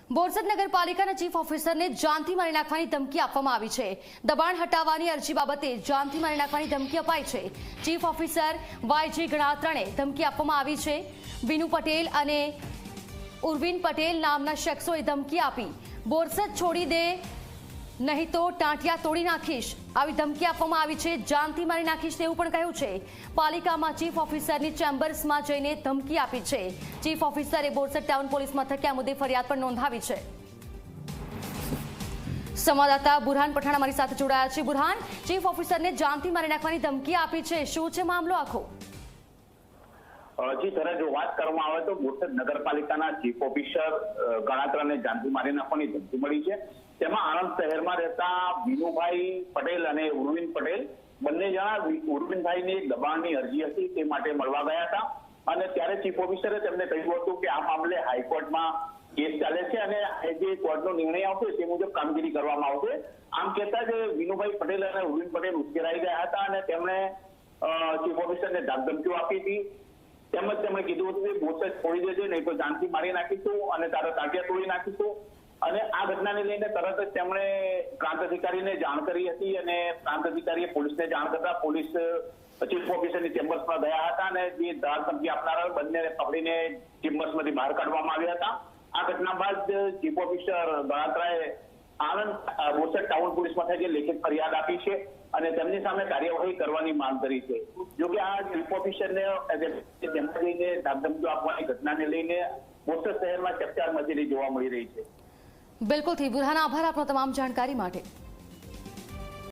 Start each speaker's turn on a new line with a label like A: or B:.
A: બોરસદ નગરપાલિકાના ચીફ ઓફિસરને જાનથી મારી નાખવાની ધમકી આપવામાં આવી છે। દબાણ હટાવવાની અરજી બાબતે જાનથી મારી નાખવાની ધમકી અપાઈ છે। ચીફ ઓફિસર વાયજી ગણાત્રાને ધમકી આપવામાં આવી છે। વિનુ પટેલ અને ઉર્વિન પટેલ નામના શખ્સોએ ધમકી આપી બોરસદ છોડી દે નહીં તો ટાંટિયા તોડી નાખીશ આવી ધમકી આપવામાં આવી છે। જાનથી મારી નાખીશ તેવું પણ કહ્યું છે। પાલિકામાં ચીફ ઓફિસરની ચેમ્બર્સમાં જઈને ધમકી આપી છે। ચીફ ઓફિસરે બોરસદ ટાઉન પોલીસ મથકે આ મુદ્દે ફરિયાદ પણ નોંધાવી છે। સંવાદદાતા બુરહાન પઠાણ અમારી સાથે જોડાયા છે। બુરહાન, ચીફ ઓફિસરને જાનથી મારી નાખવાની ધમકી આપી છે, શું છે મામલો આખો?
B: જી તરફ જો વાત કરવામાં આવે તો બોરસદ નગરપાલિકાના ચીફ ઓફિસર ગણાત્રાને જાનથી મારી નાખવાની ધમકી મળી છે। તેમાં આણંદ શહેરમાં રહેતા વિનુભાઈ પટેલ અને ઉર્વિન પટેલ બંને જણા ઉર્વિનભાઈની એક દબાણની અરજી હતી તે માટે મળવા ગયા હતા અને ત્યારે ચીફ ઓફિસરે તેમને કહ્યું હતું કે આ મામલે હાઈકોર્ટમાં કેસ ચાલે છે અને જે કોર્ટનો નિર્ણય આવશે તે મુજબ કામગીરી કરવામાં આવશે। આમ કહેતા જ વિનુભાઈ પટેલ અને ઉર્વિન પટેલ ઉશ્કેરાઈ ગયા હતા અને તેમણે ચીફ ઓફિસરને ધાકધમકીઓ આપી હતી। તેમજ તેમણે કીધું હતું કે બોરસદ છોડી દેજે નહીં તો જાનથી મારી નાખીશું અને તારા ટાંટિયા તોડી નાખીશું। અને આ ઘટનાને લઈને તરત જ તેમણે પ્રાંત અધિકારીને જાણ કરી હતી અને પ્રાંત અધિકારીએ પોલીસને જાણ કરતા પોલીસ ચીફ ઓફિસરની ચેમ્બર્સમાં ગયા હતા અને જે ધમકી આપનારા બંનેને પકડીને ચેમ્બર્સમાંથી બહાર કાઢવામાં આવ્યા હતા। આ ઘટના બાદ ચીફ ઓફિસર ગણાત્રાએ આણંદ બોરસદ ટાઉન પોલીસ મથકે લેખિત ફરિયાદ આપી છે અને તેમની સામે કાર્યવાહી કરવાની માંગ કરી છે। જોકે આ ચીફ ઓફિસરને તેમાં લઈને ધાકધમકીઓ આપવાની ઘટનાને લઈને બોરસદ શહેરમાં ચકચાર મચેલી જોવા મળી રહી છે।
A: બિલકુલથી બુરહાન, આભાર આપનો તમામ જાણકારી માટે।